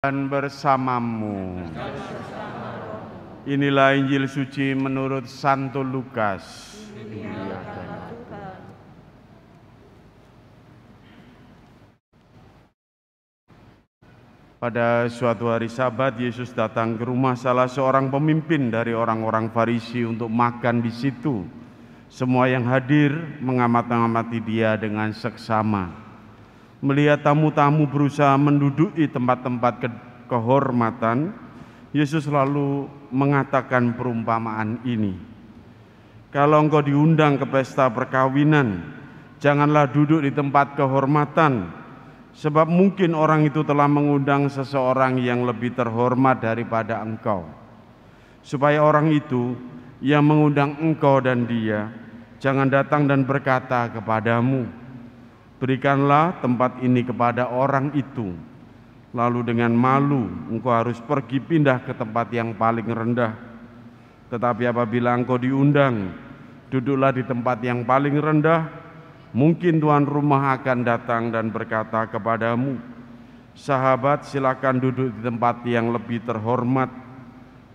Dan bersamamu. Inilah Injil suci menurut Santo Lukas. Pada suatu hari Sabat, Yesus datang ke rumah salah seorang pemimpin dari orang-orang Farisi untuk makan di situ. Semua yang hadir mengamati dia dengan seksama. Melihat tamu-tamu berusaha menduduki tempat-tempat kehormatan, Yesus lalu mengatakan perumpamaan ini. Kalau engkau diundang ke pesta perkawinan, janganlah duduk di tempat kehormatan, sebab mungkin orang itu telah mengundang seseorang yang lebih terhormat daripada engkau. Supaya orang itu yang mengundang engkau dan dia jangan datang dan berkata kepadamu, berikanlah tempat ini kepada orang itu. Lalu dengan malu engkau harus pergi pindah ke tempat yang paling rendah. Tetapi apabila engkau diundang, duduklah di tempat yang paling rendah. Mungkin tuan rumah akan datang dan berkata kepadamu, sahabat, silakan duduk di tempat yang lebih terhormat.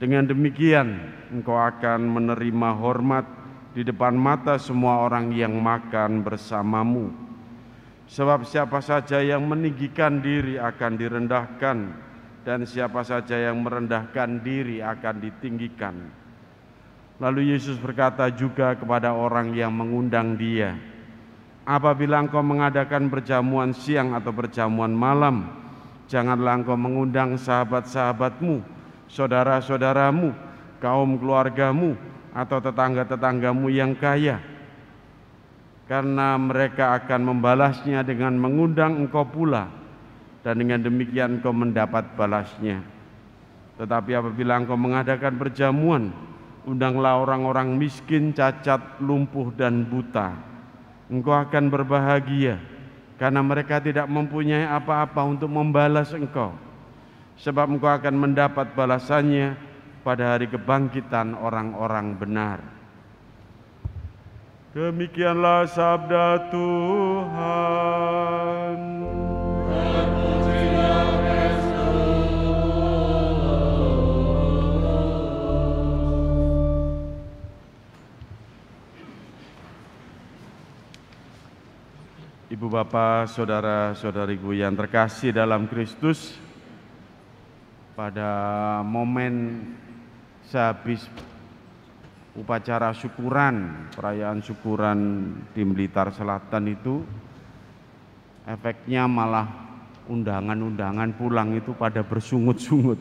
Dengan demikian engkau akan menerima hormat di depan mata semua orang yang makan bersamamu. Sebab siapa saja yang meninggikan diri akan direndahkan, dan siapa saja yang merendahkan diri akan ditinggikan. Lalu Yesus berkata juga kepada orang yang mengundang dia, apabila engkau mengadakan perjamuan siang atau perjamuan malam, janganlah engkau mengundang sahabat-sahabatmu, saudara-saudaramu, kaum keluargamu, atau tetangga-tetanggamu yang kaya, karena mereka akan membalasnya dengan mengundang engkau pula, dan dengan demikian engkau mendapat balasnya. Tetapi apabila engkau mengadakan perjamuan, undanglah orang-orang miskin, cacat, lumpuh, dan buta. Engkau akan berbahagia, karena mereka tidak mempunyai apa-apa untuk membalas engkau, sebab engkau akan mendapat balasannya pada hari kebangkitan orang-orang benar. Demikianlah sabda Tuhan. Ibu bapak, saudara-saudariku yang terkasih dalam Kristus, pada momen sehabis upacara syukuran, perayaan syukuran di Blitar Selatan itu, efeknya malah undangan-undangan pulang itu pada bersungut-sungut,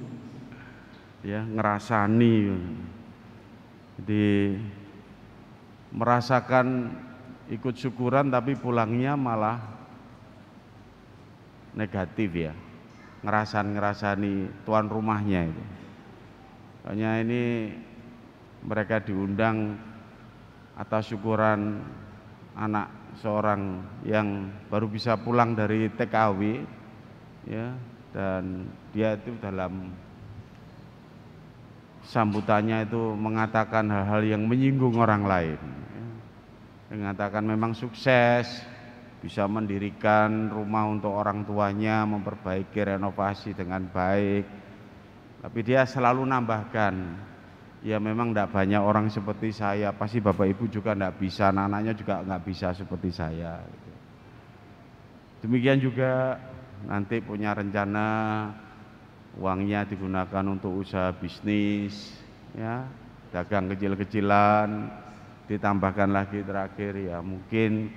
ya, ngerasani, jadi merasakan ikut syukuran tapi pulangnya malah negatif, ya, ngerasani tuan rumahnya itu. Hanya ini mereka diundang atas syukuran anak seorang yang baru bisa pulang dari TKW, ya, dan dia itu dalam sambutannya itu mengatakan hal-hal yang menyinggung orang lain, ya. Mengatakan memang sukses, bisa mendirikan rumah untuk orang tuanya, memperbaiki renovasi dengan baik, tapi dia selalu nambahkan, ya memang tidak banyak orang seperti saya, pasti Bapak Ibu juga tidak bisa, anak-anaknya juga nggak bisa seperti saya. Demikian juga nanti punya rencana uangnya digunakan untuk usaha bisnis, ya, dagang kecil-kecilan, ditambahkan lagi terakhir, ya mungkin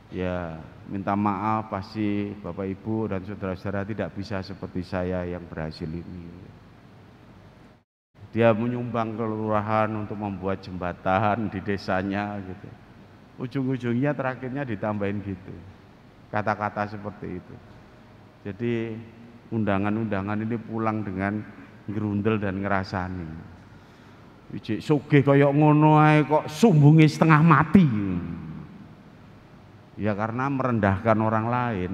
ya minta maaf, pasti Bapak Ibu dan saudara-saudara tidak bisa seperti saya yang berhasil ini. Dia menyumbang kelurahan untuk membuat jembatan di desanya gitu. Ujung-ujungnya terakhirnya ditambahin gitu, kata-kata seperti itu. Jadi undangan-undangan ini pulang dengan ngerundel dan ngerasani. Ijik sugih kaya ngono ae kok sumbungi setengah mati. Ya karena merendahkan orang lain.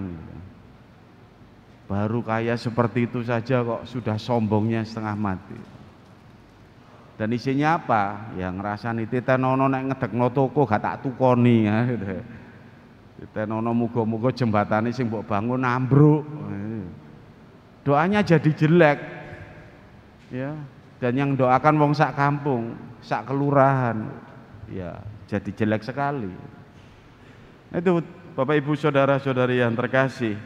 Baru kaya seperti itu saja kok sudah sombongnya setengah mati. Dan isinya apa? Ya ngrasani titenono nek ngedekno toko gak tak tukoni, ya gitu. Titenono muga-muga jembatane sing mbok bangun ambruk. doanya jadi jelek, ya. Dan yang doakan wong sak kampung, sak kelurahan, ya jadi jelek sekali. Itu Bapak Ibu saudara-saudari yang terkasih,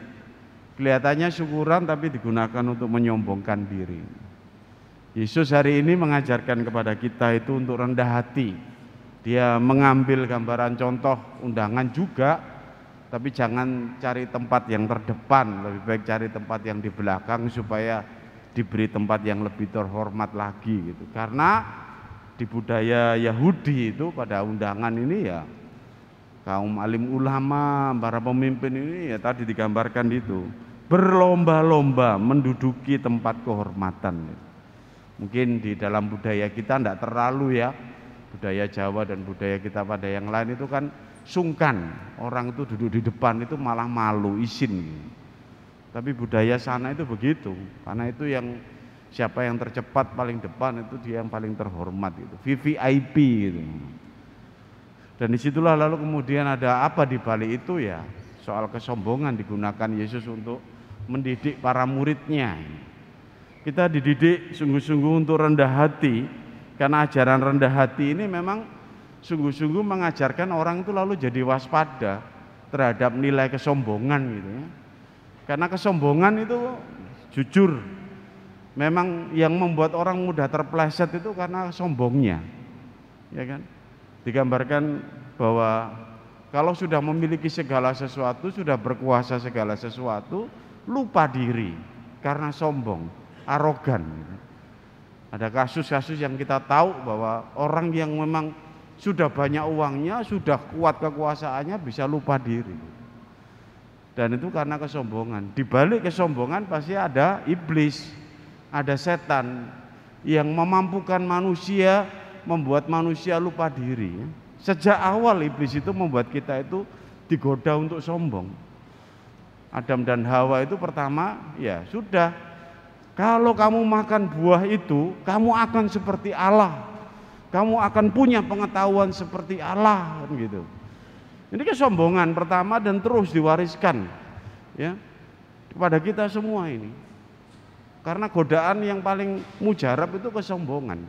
kelihatannya syukuran tapi digunakan untuk menyombongkan diri. Yesus hari ini mengajarkan kepada kita itu untuk rendah hati. Dia mengambil gambaran contoh undangan juga, tapi jangan cari tempat yang terdepan, lebih baik cari tempat yang di belakang supaya diberi tempat yang lebih terhormat lagi gitu. Karena di budaya Yahudi itu pada undangan ini ya kaum alim ulama, para pemimpin ini ya tadi digambarkan itu berlomba-lomba menduduki tempat kehormatan. Mungkin di dalam budaya kita tidak terlalu ya, budaya Jawa dan budaya kita pada yang lain itu kan sungkan, orang itu duduk di depan itu malah malu, izin gitu. Tapi budaya sana itu begitu, karena itu yang siapa yang tercepat paling depan itu dia yang paling terhormat itu, VVIP gitu. Dan disitulah lalu kemudian ada apa di balik itu ya, soal kesombongan digunakan Yesus untuk mendidik para muridnya. Kita dididik sungguh-sungguh untuk rendah hati, karena ajaran rendah hati ini memang sungguh-sungguh mengajarkan orang itu lalu jadi waspada terhadap nilai kesombongan gitu ya. Karena kesombongan itu jujur memang yang membuat orang mudah terpleset itu karena sombongnya, ya kan? Digambarkan bahwa kalau sudah memiliki segala sesuatu, sudah berkuasa segala sesuatu, lupa diri karena sombong, arogan. Ada kasus-kasus yang kita tahu bahwa orang yang memang sudah banyak uangnya, sudah kuat kekuasaannya bisa lupa diri. Dan itu karena kesombongan. Di balik kesombongan pasti ada iblis, ada setan yang memampukan manusia, membuat manusia lupa diri. Sejak awal iblis itu membuat kita itu digoda untuk sombong. Adam dan Hawa itu pertama, ya sudah, kalau kamu makan buah itu, kamu akan seperti Allah. Kamu akan punya pengetahuan seperti Allah, gitu. Ini kesombongan pertama dan terus diwariskan ya kepada kita semua ini. Karena godaan yang paling mujarab itu kesombongan.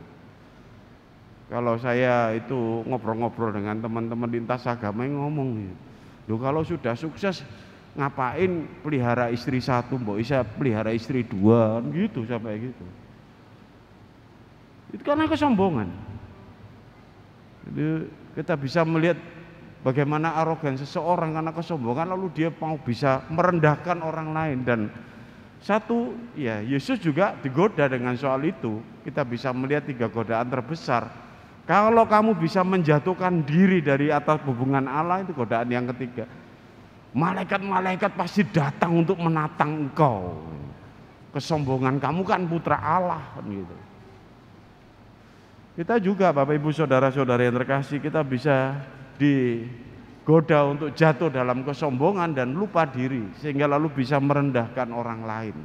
Kalau saya itu ngobrol-ngobrol dengan teman-teman lintas agama yang ngomong, loh kalau sudah sukses ngapain pelihara istri satu, mbok bisa pelihara istri dua, gitu sampai gitu. Itu karena kesombongan. Jadi kita bisa melihat bagaimana arogan seseorang karena kesombongan, lalu dia mau bisa merendahkan orang lain. Dan satu, ya Yesus juga digoda dengan soal itu. Kita bisa melihat 3 godaan terbesar. Kalau kamu bisa menjatuhkan diri dari atas hubungan Allah, itu godaan yang ketiga. Malaikat-malaikat pasti datang untuk menatang engkau. Kesombongan kamu kan putra Allah, gitu. Kita juga Bapak Ibu saudara-saudara yang terkasih, kita bisa digoda untuk jatuh dalam kesombongan dan lupa diri, sehingga lalu bisa merendahkan orang lain.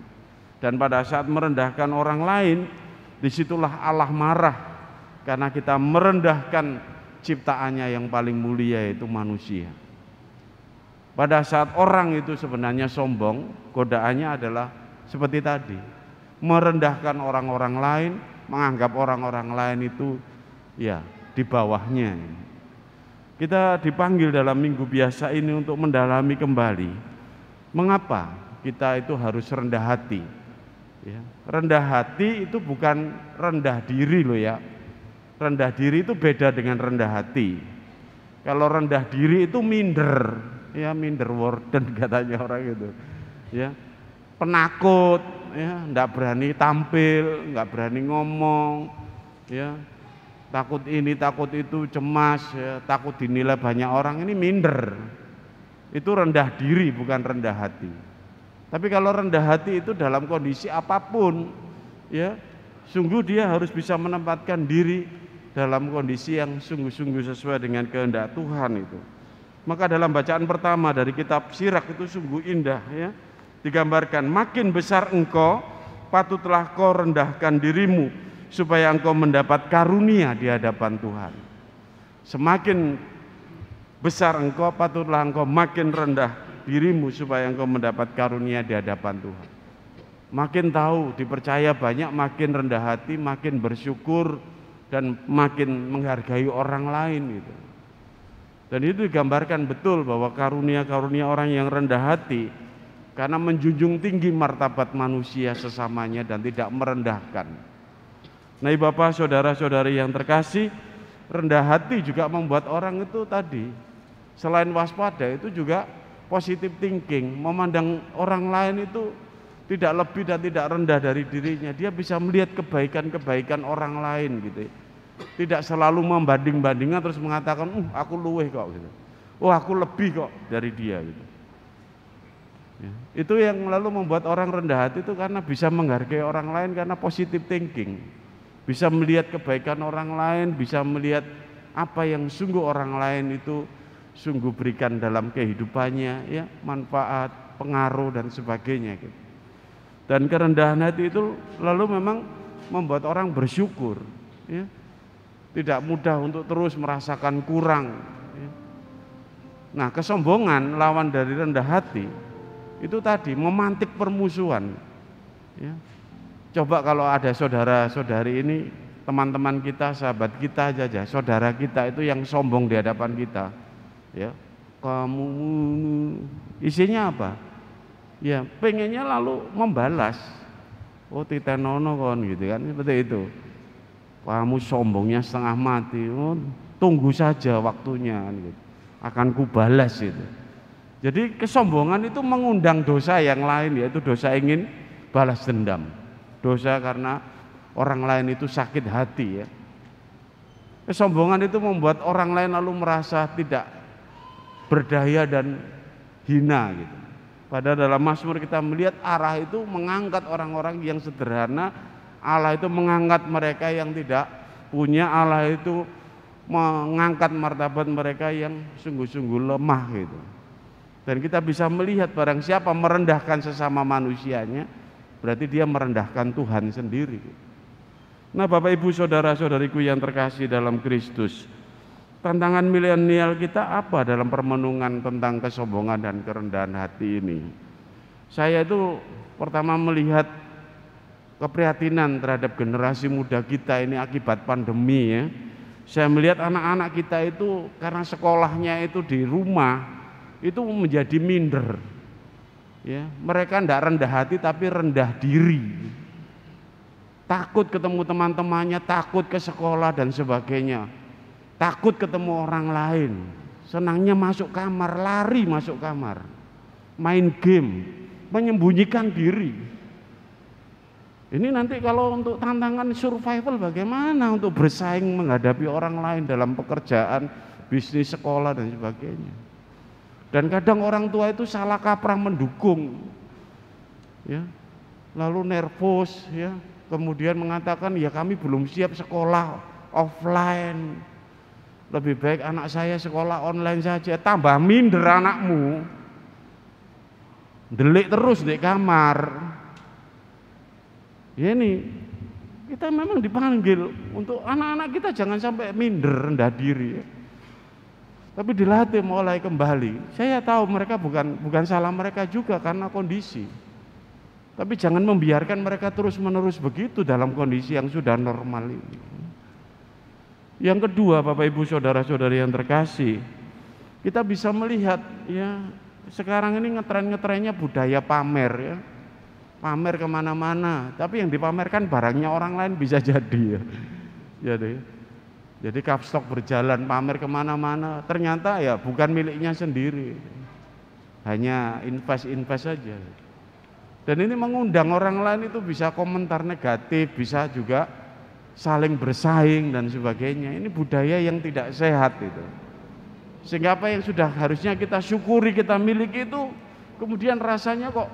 Dan pada saat merendahkan orang lain, disitulah Allah marah, karena kita merendahkan ciptaannya yang paling mulia, yaitu manusia. Pada saat orang itu sebenarnya sombong, godaannya adalah seperti tadi, merendahkan orang-orang lain, menganggap orang-orang lain itu ya di bawahnya. Kita dipanggil dalam minggu biasa ini untuk mendalami kembali mengapa kita itu harus rendah hati ya. Rendah hati itu bukan rendah diri loh ya. Rendah diri itu beda dengan rendah hati. Kalau rendah diri itu minder ya, minder worden katanya orang itu ya, penakut ya, enggak berani tampil, enggak berani ngomong ya, takut ini, takut itu, cemas, ya, takut dinilai banyak orang, ini minder. Itu rendah diri, bukan rendah hati. Tapi kalau rendah hati itu dalam kondisi apapun, ya, sungguh dia harus bisa menempatkan diri dalam kondisi yang sungguh-sungguh sesuai dengan kehendak Tuhan itu. Maka dalam bacaan pertama dari kitab Sirak itu sungguh indah, ya, digambarkan makin besar engkau, patutlah kau rendahkan dirimu, supaya engkau mendapat karunia di hadapan Tuhan. Semakin besar engkau, patutlah engkau makin rendah dirimu supaya engkau mendapat karunia di hadapan Tuhan. Makin tahu, dipercaya banyak, makin rendah hati, makin bersyukur, dan makin menghargai orang lain gitu. Dan itu digambarkan betul bahwa karunia-karunia orang yang rendah hati karena menjunjung tinggi martabat manusia sesamanya dan tidak merendahkan. Nah, Bapak, saudara-saudari yang terkasih, rendah hati juga membuat orang itu tadi selain waspada itu juga positive thinking, memandang orang lain itu tidak lebih dan tidak rendah dari dirinya. Dia bisa melihat kebaikan-kebaikan orang lain gitu. Tidak selalu membanding-bandingkan terus mengatakan, aku luweh kok gitu. Oh, aku lebih kok dari dia gitu. Ya, itu yang lalu membuat orang rendah hati itu karena bisa menghargai orang lain karena positive thinking. Bisa melihat kebaikan orang lain, bisa melihat apa yang sungguh orang lain itu sungguh berikan dalam kehidupannya, ya, manfaat, pengaruh dan sebagainya gitu. Dan kerendahan hati itu lalu memang membuat orang bersyukur, ya. Tidak mudah untuk terus merasakan kurang, ya. Nah, kesombongan lawan dari rendah hati itu tadi memantik permusuhan, ya. Coba kalau ada saudara-saudari ini, teman-teman kita, sahabat kita aja, saudara kita itu yang sombong di hadapan kita, ya, kamu isinya apa? Ya, pengennya lalu membalas. Oh, titenono kon gitu kan, seperti itu. Kamu sombongnya setengah mati. Oh, tunggu saja waktunya gitu. Akan kubalas itu. Jadi kesombongan itu mengundang dosa yang lain, yaitu dosa ingin balas dendam. Dosa karena orang lain itu sakit hati, ya. Kesombongan itu membuat orang lain lalu merasa tidak berdaya dan hina gitu. Padahal dalam Mazmur kita melihat arah itu mengangkat orang-orang yang sederhana, Allah itu mengangkat mereka yang tidak punya, Allah itu mengangkat martabat mereka yang sungguh-sungguh lemah gitu. Dan kita bisa melihat barang siapa merendahkan sesama manusianya, berarti dia merendahkan Tuhan sendiri. Nah, Bapak Ibu saudara-saudariku yang terkasih dalam Kristus, tantangan milenial kita apa dalam permenungan tentang kesombongan dan kerendahan hati ini? Saya itu pertama melihat keprihatinan terhadap generasi muda kita ini akibat pandemi, ya. Saya melihat anak-anak kita itu karena sekolahnya itu di rumah itu menjadi minder, ya. Mereka tidak rendah hati tapi rendah diri, takut ketemu teman-temannya, takut ke sekolah dan sebagainya, takut ketemu orang lain, senangnya masuk kamar, lari masuk kamar, main game, menyembunyikan diri. Ini nanti kalau untuk tantangan survival bagaimana untuk bersaing menghadapi orang lain dalam pekerjaan, bisnis, sekolah dan sebagainya. Dan kadang orang tua itu salah kaprah mendukung, ya. Lalu nervous, ya. Kemudian mengatakan ya kami belum siap sekolah offline. Lebih baik anak saya sekolah online saja. Tambah minder anakmu. Delik terus di kamar. Ya, ini kita memang dipanggil untuk anak-anak kita jangan sampai minder, rendah diri, ya. Tapi dilatih mulai kembali. Saya tahu mereka bukan salah mereka juga karena kondisi. Tapi jangan membiarkan mereka terus-menerus begitu dalam kondisi yang sudah normal ini. Yang kedua, Bapak Ibu saudara-saudari yang terkasih, kita bisa melihat, ya, sekarang ini ngetren-ngetrennya budaya pamer, ya. Pamer kemana-mana, tapi yang dipamerkan barangnya orang lain bisa jadi, ya. Jadi kapstok berjalan pamer kemana-mana, ternyata ya bukan miliknya sendiri, hanya invest saja. Dan ini mengundang orang lain itu bisa komentar negatif, bisa juga saling bersaing dan sebagainya. Ini budaya yang tidak sehat itu. Sehingga apa yang sudah harusnya kita syukuri, kita miliki itu kemudian rasanya kok,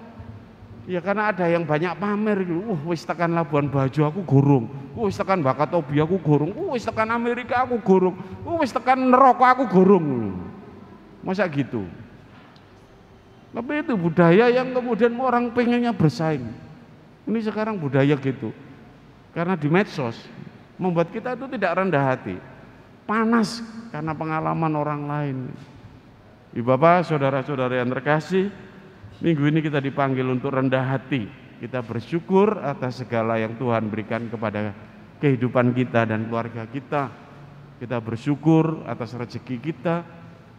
ya karena ada yang banyak pamer gitu. Wis tekan Labuan Bajo aku gorong. Wis tekan Wakatobi aku gorong. Wis tekan Amerika aku gorong. Wis tekan neraka aku gorong. Masa gitu? Tapi itu budaya yang kemudian orang pengennya bersaing. Ini sekarang budaya gitu. Karena di medsos membuat kita itu tidak rendah hati. Panas karena pengalaman orang lain. Ibu bapak, saudara-saudara yang terkasih, minggu ini kita dipanggil untuk rendah hati, Kita bersyukur atas segala yang Tuhan berikan kepada kehidupan kita dan keluarga kita. Kita bersyukur atas rezeki kita.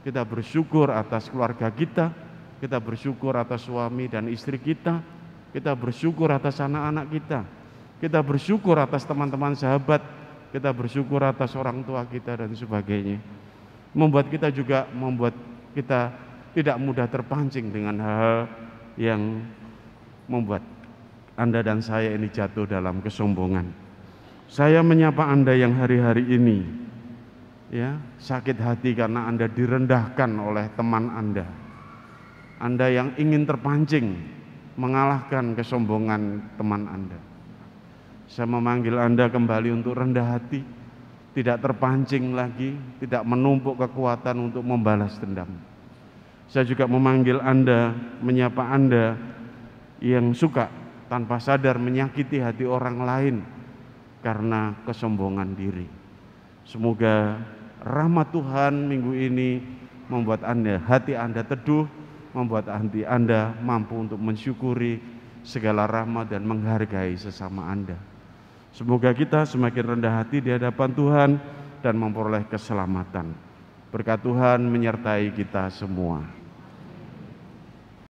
Kita bersyukur atas keluarga kita. Kita bersyukur atas suami dan istri kita. Kita bersyukur atas anak-anak kita. Kita bersyukur atas teman-teman sahabat. Kita bersyukur atas orang tua kita dan sebagainya. Membuat kita tidak mudah terpancing dengan hal-hal yang membuat Anda dan saya ini jatuh dalam kesombongan. Saya menyapa Anda yang hari-hari ini ya, sakit hati karena Anda direndahkan oleh teman Anda. Anda yang ingin terpancing mengalahkan kesombongan teman Anda. Saya memanggil Anda kembali untuk rendah hati, tidak terpancing lagi, tidak menumpuk kekuatan untuk membalas dendam. Saya juga memanggil Anda, menyapa Anda yang suka tanpa sadar menyakiti hati orang lain karena kesombongan diri. Semoga rahmat Tuhan minggu ini membuat hati Anda teduh, membuat hati Anda mampu untuk mensyukuri segala rahmat dan menghargai sesama Anda. Semoga kita semakin rendah hati di hadapan Tuhan dan memperoleh keselamatan. Berkat Tuhan menyertai kita semua.